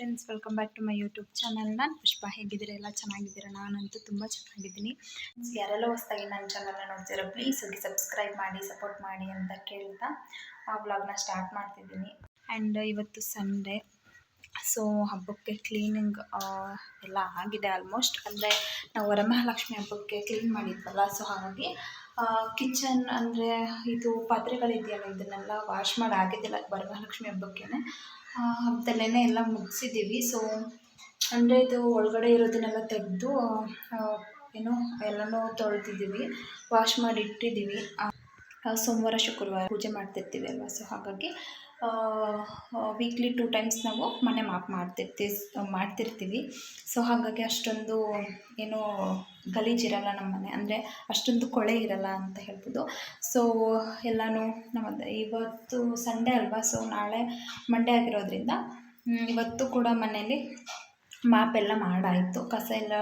Friends, welcome back to my YouTube channel. ನಾನು ಪುಷ್ಪ. ಹೇಗಿದ್ದೀರಾ? ಎಲ್ಲ ಚೆನ್ನಾಗಿದ್ದೀರಾ? ನಾನಂತೂ ತುಂಬ ಚೆನ್ನಾಗಿದ್ದೀನಿ. ಯಾರೆಲ್ಲ ಹೊಸದಾಗಿ ನನ್ನ ಚಾನಲ್ನ ನೋಡ್ತೀರಾ, ಪ್ಲೀಸ್ ಹೋಗಿ ಸಬ್ಸ್ಕ್ರೈಬ್ ಮಾಡಿ, ಸಪೋರ್ಟ್ ಮಾಡಿ ಅಂತ ಕೇಳ್ತಾ ಆ ವ್ಲಾಗ್ನ ಸ್ಟಾರ್ಟ್ ಮಾಡ್ತಿದ್ದೀನಿ. ಆ್ಯಂಡ್ ಇವತ್ತು ಸಂಡೇ, ಸೊ ಹಬ್ಬಕ್ಕೆ ಕ್ಲೀನಿಂಗ್ ಎಲ್ಲ ಆಗಿದೆ ಆಲ್ಮೋಸ್ಟ್. ಅಂದರೆ ನಾವು ವರಮಹಾಲಕ್ಷ್ಮಿ ಹಬ್ಬಕ್ಕೆ ಕ್ಲೀನ್ ಮಾಡಿದ್ವಲ್ಲ, ಸೊ ಹಾಗಾಗಿ ಕಿಚನ್ ಅಂದರೆ ಇದು ಪಾತ್ರೆಗಳಿದೆಯಲ್ಲ, ಇದನ್ನೆಲ್ಲ ವಾಶ್ ಮಾಡಿ ಆಗಿದ್ದಿಲ್ಲ ವರಮಹಾಲಕ್ಷ್ಮಿ ಹಬ್ಬಕ್ಕೇ. ಹಬ್ಬದಲ್ಲೇ ಎಲ್ಲ ಮುಗಿಸಿದ್ದೀವಿ. ಸೊ ಅಂದರೆ ಇದು ಒಳಗಡೆ ಇರೋದನ್ನೆಲ್ಲ ತೆಗೆದು ಏನು ಎಲ್ಲನೂ ತೊಳೆದಿದ್ದೀವಿ, ವಾಶ್ ಮಾಡಿ ಇಟ್ಟಿದ್ದೀವಿ. ಸೋಮವಾರ ಶುಕ್ರವಾರ ಪೂಜೆ ಮಾಡ್ತಿರ್ತೀವಿ ಅಲ್ವಾ, ಸೊ ಹಾಗಾಗಿ ವೀಕ್ಲಿ 2 ಟೈಮ್ಸ್ ನಾವು ಮನೆ ಮಾಪ್ ಮಾಡ್ತಿರ್ತೀವಿ. ಸೊ ಹಾಗಾಗಿ ಅಷ್ಟೊಂದು ಏನು ಗಲೀಜಿರಲ್ಲ ನಮ್ಮ ಮನೆ, ಅಂದರೆ ಅಷ್ಟೊಂದು ಕೊಳೆ ಇರಲ್ಲ ಅಂತ ಹೇಳ್ಬೋದು. ಸೊ ಎಲ್ಲನೂ ನಮ್ಮದು ಇವತ್ತು ಸಂಡೇ ಅಲ್ವಾ, ಸೊ ನಾಳೆ ಮಂಡೇ ಆಗಿರೋದ್ರಿಂದ ಇವತ್ತು ಕೂಡ ಮನೇಲಿ ಮಾಪೆಲ್ಲ ಮಾಡಾಯಿತು. ಕಸ ಎಲ್ಲ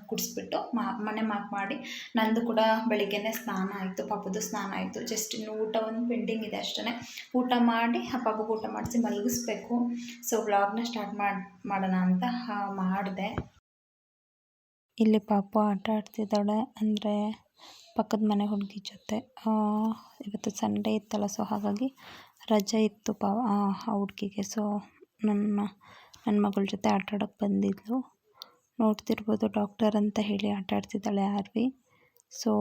ಗುಡಿಸ್ಬಿಟ್ಟು ಮನೆ ಮಾಪ್ ಮಾಡಿ, ನಂದು ಕೂಡ ಬೆಳಿಗ್ಗೆನೇ ಸ್ನಾನ ಆಯಿತು, ಪಾಪದ್ದು ಸ್ನಾನ ಆಯಿತು. ಜಸ್ಟ್ ಇನ್ನು ಊಟ ಒಂದು ಪೆಂಡಿಂಗ್ ಇದೆ ಅಷ್ಟೇ. ಊಟ ಮಾಡಿ ಪಾಪಗೆ ಊಟ ಮಾಡಿಸಿ ಮಲಗಿಸ್ಬೇಕು. ಸೊ ವ್ಲಾಗ್ನ ಸ್ಟಾರ್ಟ್ ಮಾಡೋಣ ಅಂತ ಮಾಡಿದೆ. ಇಲ್ಲಿ ಪಾಪು ಆಟ ಆಡ್ತಿದ್ದಾಳೆ, ಅಂದರೆ ಪಕ್ಕದ ಮನೆ ಹುಡುಗಿ ಜೊತೆ. ಇವತ್ತು ಸಂಡೇ ಇತ್ತಲ್ಲ, ಸೊ ಹಾಗಾಗಿ ರಜೆ ಇತ್ತು ಆ ಹುಡುಗಿಗೆ. ಸೊ ನನ್ನ ಮಗಳ ಜೊತೆ ಆಟ ಆಡೋಕ್ಕೆ ಬಂದಿದ್ಲು. ನೋಡ್ತಿರ್ಬೋದು, ಡಾಕ್ಟರ್ ಅಂತ ಹೇಳಿ ಆಟ ಆಡ್ತಿದ್ದಾಳೆ ಆರ್ವಿ. ಸೊ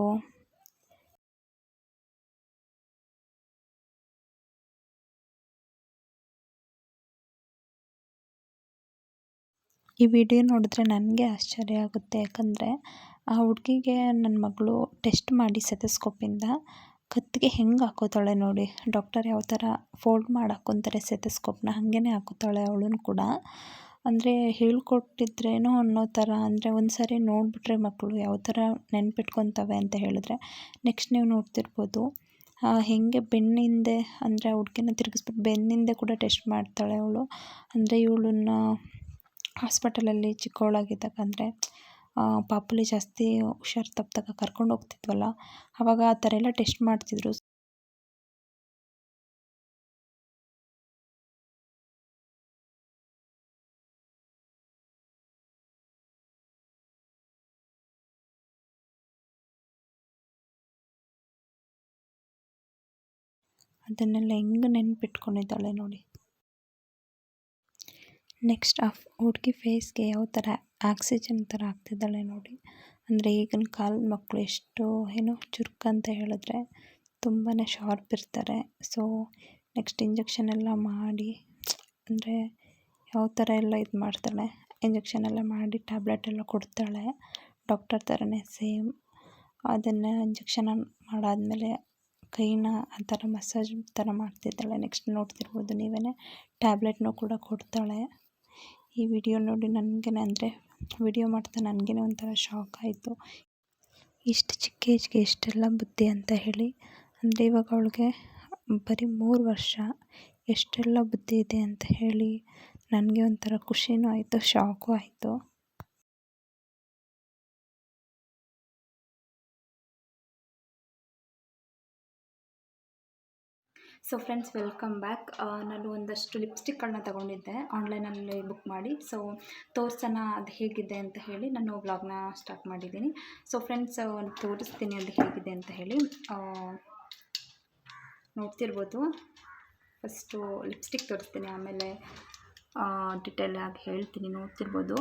ಈ ವಿಡಿಯೋ ನೋಡಿದ್ರೆ ನನಗೆ ಆಶ್ಚರ್ಯ ಆಗುತ್ತೆ, ಯಾಕಂದರೆ ಆ ಹುಡುಗಿಗೆ ನನ್ನ ಮಗಳು ಟೆಸ್ಟ್ ಮಾಡಿ ಸೆತಸ್ಕೋಪಿಂದ ಕತ್ತಿಗೆ ಹೆಂಗೆ ಹಾಕೋತಾಳೆ ನೋಡಿ. ಡಾಕ್ಟರ್ ಯಾವ ಥರ ಫೋಲ್ಡ್ ಮಾಡಿ ಹಾಕ್ಕೊತಾರೆ ಸೆತಸ್ಕೋಪ್ನ, ಹಾಗೇ ಹಾಕೋತಾಳೆ ಅವಳನ್ನು ಕೂಡ. ಅಂದರೆ ಹೇಳ್ಕೊಟ್ಟಿದ್ರೇನೋ ಅನ್ನೋ ಥರ. ಅಂದರೆ ಒಂದು ಸಾರಿ ನೋಡಿಬಿಟ್ರೆ ಮಕ್ಕಳು ಯಾವ ಥರ ನೆನ್ಪಿಟ್ಕೊತವೆ ಅಂತ ಹೇಳಿದ್ರೆ, ನೆಕ್ಸ್ಟ್ ನೀವು ನೋಡ್ತಿರ್ಬೋದು ಹೇಗೆ ಬೆನ್ನಿಂದೆ, ಅಂದರೆ ಆ ಹುಡುಗಿನ ತಿರುಗಿಸ್ಬಿಟ್ಟು ಬೆನ್ನಿಂದೆ ಕೂಡ ಟೆಸ್ಟ್ ಮಾಡ್ತಾಳೆ ಅವಳು. ಅಂದರೆ ಇವಳನ್ನ ಹಾಸ್ಪಿಟಲಲ್ಲಿ ಚಿಕ್ಕವಳಾಗಿದ್ದಾಗ, ಅಂದರೆ ಪಾಪುಲಿ ಜಾಸ್ತಿ ಹುಷಾರು ತಪ್ಪಿದಾಗ ಕರ್ಕೊಂಡು ಹೋಗ್ತಿದ್ವಲ್ಲ, ಆವಾಗ ಆ ಥರ ಎಲ್ಲ ಟೆಸ್ಟ್ ಮಾಡ್ತಿದ್ರು. ಅದನ್ನೆಲ್ಲ ಹೆಂಗೆ ನೆನ್ಪಿಟ್ಕೊಂಡಿದ್ದಾಳೆ ನೋಡಿ. ನೆಕ್ಸ್ಟ್ ಆ ಹುಡುಗಿ ಫೇಸ್ಗೆ ಯಾವ ಥರ ಆಕ್ಸಿಜನ್ ಥರ ಆಗ್ತಿದ್ದಾಳೆ ನೋಡಿ. ಅಂದರೆ ಈಗಿನ ಕಾಲದ ಮಕ್ಕಳು ಎಷ್ಟು ಏನೋ ಚುರುಕು ಅಂತ ಹೇಳಿದ್ರೆ ತುಂಬಾ ಶಾರ್ಪ್ ಇರ್ತಾರೆ. ಸೊ ನೆಕ್ಸ್ಟ್ ಇಂಜೆಕ್ಷನ್ ಎಲ್ಲ ಮಾಡಿ, ಅಂದರೆ ಯಾವ ಥರ ಎಲ್ಲ ಇದು ಮಾಡ್ತಾಳೆ, ಇಂಜೆಕ್ಷನ್ ಎಲ್ಲ ಮಾಡಿ ಟ್ಯಾಬ್ಲೆಟ್ ಎಲ್ಲ ಕೊಡ್ತಾಳೆ, ಡಾಕ್ಟರ್ ಥರನೇ ಸೇಮ್. ಅದನ್ನು ಇಂಜೆಕ್ಷನ್ ಮಾಡಾದಮೇಲೆ ಕೈನ ಆ ಥರ ಮಸಾಜ್ ಥರ ಮಾಡ್ತಿದ್ದಾಳೆ. ನೆಕ್ಸ್ಟ್ ನೋಡ್ತಿರ್ಬೋದು ನೀವೇ, ಟ್ಯಾಬ್ಲೆಟ್ನೂ ಕೂಡ ಕೊಡ್ತಾಳೆ. ಈ ವಿಡಿಯೋ ನೋಡಿ ನನಗೆ, ಅಂದರೆ ವಿಡಿಯೋ ಮಾಡ್ತಾ ನನಗೇ ಒಂಥರ ಶಾಕ್ ಆಯಿತು, ಇಷ್ಟು ಚಿಕ್ಕ ಏಜ್ಗೆ ಎಷ್ಟೆಲ್ಲ ಬುದ್ಧಿ ಅಂತ ಹೇಳಿ. ಅಂದರೆ ಇವಾಗ ಅವಳಿಗೆ ಬರೀ 3 ವರ್ಷ, ಎಷ್ಟೆಲ್ಲ ಬುದ್ಧಿ ಇದೆ ಅಂತ ಹೇಳಿ ನನಗೆ ಒಂಥರ ಖುಷಿನೂ ಆಯಿತು, ಶಾಕು ಆಯಿತು. So friends, welcome back. ನಾನು ಒಂದಷ್ಟು ಲಿಪ್ಸ್ಟಿಕ್ಗಳನ್ನ ತೊಗೊಂಡಿದ್ದೆ ಆನ್ಲೈನಲ್ಲಿ ಬುಕ್ ಮಾಡಿ. ಸೊ ತೋರಿಸೋಣ ಅದು ಹೇಗಿದೆ ಅಂತ ಹೇಳಿ ನಾನು ವ್ಲಾಗ್ನ ಸ್ಟಾರ್ಟ್ ಮಾಡಿದ್ದೀನಿ. ಸೊ ಫ್ರೆಂಡ್ಸ್, ತೋರಿಸ್ತೀನಿ ಅದು ಹೇಗಿದೆ ಅಂತ ಹೇಳಿ. ನೋಡ್ತಿರ್ಬೋದು, ಫಸ್ಟು ಲಿಪ್ಸ್ಟಿಕ್ ತೋರಿಸ್ತೀನಿ, ಆಮೇಲೆ ಡಿಟೇಲ್ ಆಗಿ ಹೇಳ್ತೀನಿ. ನೋಡ್ತಿರ್ಬೋದು,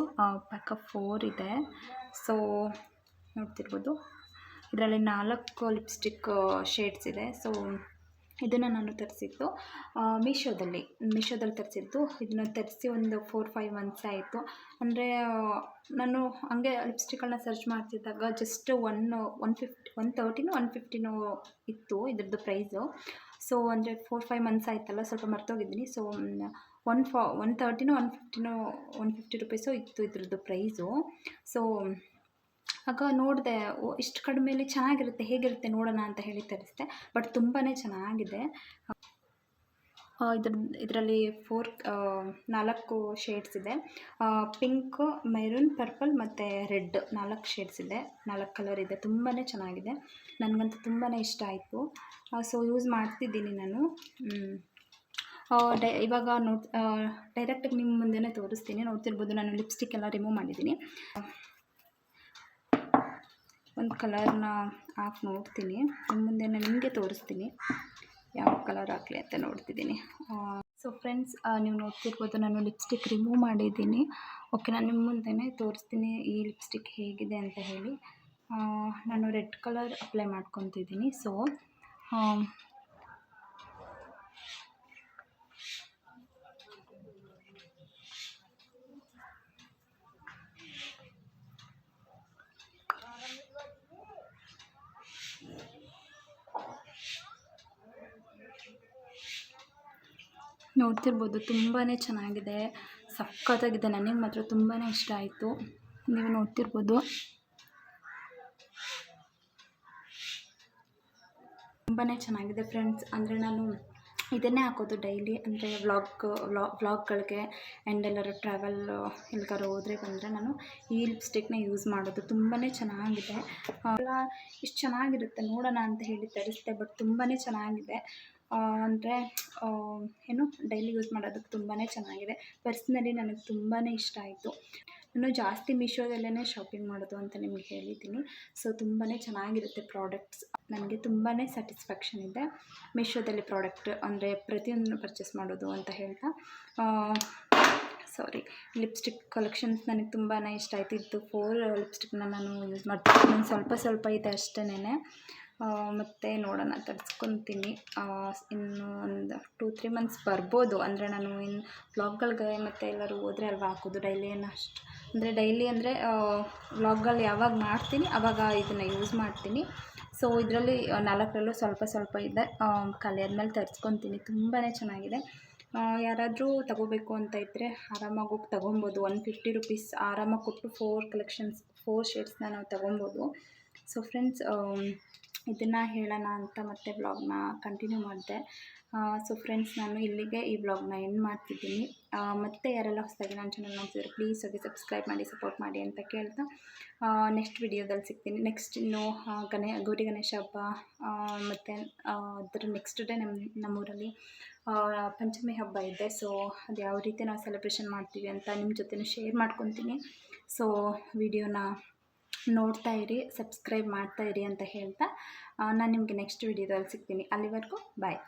ಪ್ಯಾಕ್ ಆಫ್ 4 ಇದೆ. ಸೊ ನೋಡ್ತಿರ್ಬೋದು, ಇದರಲ್ಲಿ 4 ಲಿಪ್ಸ್ಟಿಕ್ ಶೇಡ್ಸ್ ಇದೆ. ಸೊ ಇದನ್ನು ನಾನು ತರಿಸಿದ್ದು ಮೀಶೋದಲ್ಲಿ ತರಿಸಿದ್ದು. ಇದನ್ನು ತರಿಸಿ ಒಂದು 4-5 ಮಂತ್ಸ್ ಆಯಿತು. ಅಂದರೆ ನಾನು ಹಂಗೆ ಲಿಪ್ಸ್ಟಿಕ್ಗಳನ್ನ ಸರ್ಚ್ ಮಾಡ್ತಿದ್ದಾಗ ಜಸ್ಟ್ 130-150 ಇತ್ತು ಇದ್ರದ್ದು ಪ್ರೈಸು. ಸೊ ಅಂದರೆ 4-5 ಮಂತ್ಸ್ ಆಯ್ತಲ್ಲ, ಸ್ವಲ್ಪ ಮರ್ತೋಗಿದ್ದೀನಿ. ಸೊ 130-150 ರುಪೀಸು ಇತ್ತು ಇದ್ರದ್ದು ಪ್ರೈಸು. ಸೊ ಆಗ ನೋಡಿದೆ, ಇಷ್ಟು ಕಡಿಮೆಯಲ್ಲಿ ಚೆನ್ನಾಗಿರುತ್ತೆ, ಹೇಗಿರುತ್ತೆ ನೋಡೋಣ ಅಂತ ಹೇಳಿ ತರಿಸಿದೆ. ಬಟ್ ತುಂಬಾ ಚೆನ್ನಾಗಿದೆ. ಇದರಲ್ಲಿ 4 ಶೇಡ್ಸ್ ಇದೆ. ಪಿಂಕ್, ಮೆರೂನ್, ಪರ್ಪಲ್ ಮತ್ತು ರೆಡ್ 4 ಶೇಡ್ಸ್ ಇದೆ, 4 ಕಲರ್ ಇದೆ. ತುಂಬಾ ಚೆನ್ನಾಗಿದೆ, ನನಗಂತೂ ತುಂಬಾ ಇಷ್ಟ ಆಯಿತು. ಸೊ ಯೂಸ್ ಮಾಡ್ತಿದ್ದೀನಿ ನಾನು. ಇವಾಗ ಡೈರೆಕ್ಟಾಗಿ ನಿಮ್ಮ ಮುಂದೆನೇ ತೋರಿಸ್ತೀನಿ. ನೋಡ್ತಿರ್ಬೋದು ನಾನು ಲಿಪ್ಸ್ಟಿಕ್ ಎಲ್ಲ ರಿಮೂವ್ ಮಾಡಿದ್ದೀನಿ. ಒಂದು ಕಲರ್ನ ಹಾಕಿ ನೋಡ್ತೀನಿ, ನಿಮ್ಮ ಮುಂದೆ ನಿಮಗೆ ತೋರಿಸ್ತೀನಿ ಯಾವ ಕಲರ್ ಹಾಕಲಿ ಅಂತ ನೋಡ್ತಿದ್ದೀನಿ. ಸೊ ಫ್ರೆಂಡ್ಸ್, ನೀವು ನೋಡ್ತಿರ್ಬೋದು ನಾನು ಲಿಪ್ಸ್ಟಿಕ್ ರಿಮೂವ್ ಮಾಡಿದ್ದೀನಿ. ಓಕೆ, ನಾನು ನಿಮ್ಮ ಮುಂದೆನೇ ತೋರಿಸ್ತೀನಿ ಈ ಲಿಪ್ಸ್ಟಿಕ್ ಹೇಗಿದೆ ಅಂತ ಹೇಳಿ. ನಾನು ರೆಡ್ ಕಲರ್ ಅಪ್ಲೈ ಮಾಡ್ಕೊತಿದ್ದೀನಿ. ಸೊ ನೋಡ್ತಿರ್ಬೋದು ತುಂಬಾ ಚೆನ್ನಾಗಿದೆ, ಸಖತ್ತಾಗಿದೆ. ನನಗೆ ಮಾತ್ರ ತುಂಬಾ ಇಷ್ಟ ಆಯಿತು. ನೀವು ನೋಡ್ತಿರ್ಬೋದು ತುಂಬಾ ಚೆನ್ನಾಗಿದೆ ಫ್ರೆಂಡ್ಸ್. ಅಂದರೆ ನಾನು ಇದನ್ನೇ ಹಾಕೋದು ಡೈಲಿ, ಅಂದರೆ ವ್ಲಾಗ್ಗಳಿಗೆ ಆ್ಯಂಡ್ ಎಲ್ಲರೂ ಟ್ರಾವೆಲ್ ಎಲ್ಲಿಗಾರು ಹೋದರೆ ಬಂದರೆ ನಾನು ಈ ಲಿಪ್ಸ್ಟಿಕ್ನ ಯೂಸ್ ಮಾಡೋದು. ತುಂಬಾ ಚೆನ್ನಾಗಿದೆ, ಎಲ್ಲ ಇಷ್ಟು ಚೆನ್ನಾಗಿರುತ್ತೆ ನೋಡೋಣ ಅಂತ ಹೇಳಿ ತರಿಸಿದೆ. ಬಟ್ ತುಂಬಾ ಚೆನ್ನಾಗಿದೆ, ಅಂದರೆ ಏನು ಡೈಲಿ ಯೂಸ್ ಮಾಡೋದಕ್ಕೆ ತುಂಬಾ ಚೆನ್ನಾಗಿದೆ. ಪರ್ಸ್ನಲಿ ನನಗೆ ತುಂಬಾ ಇಷ್ಟ ಆಯಿತು. ನಾನು ಜಾಸ್ತಿ ಮೀಶೋದಲ್ಲೇ ಶಾಪಿಂಗ್ ಮಾಡೋದು ಅಂತ ನಿಮ್ಗೆ ಹೇಳಿದ್ದೀನಿ. ಸೊ ತುಂಬಾ ಚೆನ್ನಾಗಿರುತ್ತೆ ಪ್ರಾಡಕ್ಟ್ಸ್. ನನಗೆ ತುಂಬಾ ಸ್ಯಾಟಿಸ್ಫ್ಯಾಕ್ಷನ್ ಇದೆ ಮೀಶೋದಲ್ಲಿ ಪ್ರಾಡಕ್ಟ್ ಅಂದರೆ ಪ್ರತಿಯೊಂದನ್ನು ಪರ್ಚೇಸ್ ಮಾಡೋದು ಅಂತ ಹೇಳ್ತಾ. ಲಿಪ್ಸ್ಟಿಕ್ ಕಲೆಕ್ಷನ್ಸ್ ನನಗೆ ತುಂಬಾ ಇಷ್ಟ ಆಯಿತು. ಇದು 4 ಲಿಪ್ಸ್ಟಿಕ್ನ ನಾನು ಯೂಸ್ ಮಾಡ್ತೀನಿ. ನಾನು ಸ್ವಲ್ಪ ಇದೆ ಅಷ್ಟೇ. ಮತ್ತು ನೋಡೋಣ, ತರಿಸ್ಕೊತೀನಿ. ಇನ್ನು ಒಂದು 2-3 ಮಂತ್ಸ್ ಬರ್ಬೋದು. ಅಂದರೆ ನಾನು ಇನ್ನು ವ್ಲಾಗ್ಗಳಿಗೆ ಮತ್ತು ಎಲ್ಲರೂ ಹೋದರೆ ಅಲ್ವಾ ಹಾಕೋದು. ಡೈಲಿ ಏನು ಅಷ್ಟು ಡೈಲಿ ಅಂದರೆ ವ್ಲಾಗ್ಗಳು ಯಾವಾಗ ಮಾಡ್ತೀನಿ ಆವಾಗ ಇದನ್ನು ಯೂಸ್ ಮಾಡ್ತೀನಿ. ಸೊ ಇದರಲ್ಲಿ 4ರಲ್ಲೂ ಸ್ವಲ್ಪ ಇದೆ. ಖಾಲಿ ಆದಮೇಲೆ ತರಿಸ್ಕೊತೀನಿ. ತುಂಬಾ ಚೆನ್ನಾಗಿದೆ. ಯಾರಾದರೂ ತಗೋಬೇಕು ಅಂತ ಇದ್ದರೆ ಆರಾಮಾಗಿ ಹೋಗಿ ತೊಗೊಬೋದು. 150 ರುಪೀಸ್ ಆರಾಮಾಗಿ ಕೊಟ್ಟು 4 ಶೇಡ್ಸ್ನ ನಾವು ತೊಗೊಬೋದು. ಸೊ ಫ್ರೆಂಡ್ಸ್, ಇದನ್ನು ಹೇಳೋಣ ಅಂತ ಮತ್ತೆ ವ್ಲಾಗ್ನ ಕಂಟಿನ್ಯೂ ಮಾಡಿದೆ. ಸೊ ಫ್ರೆಂಡ್ಸ್, ನಾನು ಇಲ್ಲಿಗೆ ಈ ವ್ಲಾಗ್ನ ಎಂಡ್ ಮಾಡ್ತಿದ್ದೀನಿ. ಮತ್ತು ಯಾರೆಲ್ಲ ಹೊಸದಾಗಿ ನನ್ನ ಚಾನಲ್ ನೋಡ್ತಿದ್ರೆ ಪ್ಲೀಸ್ ಹೋಗಿ ಸಬ್ಸ್ಕ್ರೈಬ್ ಮಾಡಿ, ಸಪೋರ್ಟ್ ಮಾಡಿ ಅಂತ ಕೇಳ್ತಾ ನೆಕ್ಸ್ಟ್ ವಿಡಿಯೋದಲ್ಲಿ ಸಿಗ್ತೀನಿ. ನೆಕ್ಸ್ಟ್ ಇನ್ನು ಗೌರಿ ಗಣೇಶ ಹಬ್ಬ ಮತ್ತು ಅದರ ನೆಕ್ಸ್ಟ್ ಡೇ ನಮ್ಮೂರಲ್ಲಿ ಪಂಚಮಿ ಹಬ್ಬ ಇದೆ. ಸೊ ಅದು ಯಾವ ರೀತಿ ನಾವು ಸೆಲೆಬ್ರೇಷನ್ ಮಾಡ್ತೀವಿ ಅಂತ ನಿಮ್ಮ ಜೊತೆ ಶೇರ್ ಮಾಡ್ಕೊತೀನಿ. ಸೊ ವಿಡಿಯೋನ ನೋಡ್ತಾ ಇರಿ, ಸಬ್ಸ್ಕ್ರೈಬ್ ಮಾಡ್ತಾ ಇರಿ ಅಂತ ಹೇಳ್ತಾ ನಾನು ನಿಮಗೆ ನೆಕ್ಸ್ಟ್ ವಿಡಿಯೋದಲ್ಲಿ ಸಿಗ್ತೀನಿ. ಅಲ್ಲಿವರೆಗೂ ಬಾಯ್.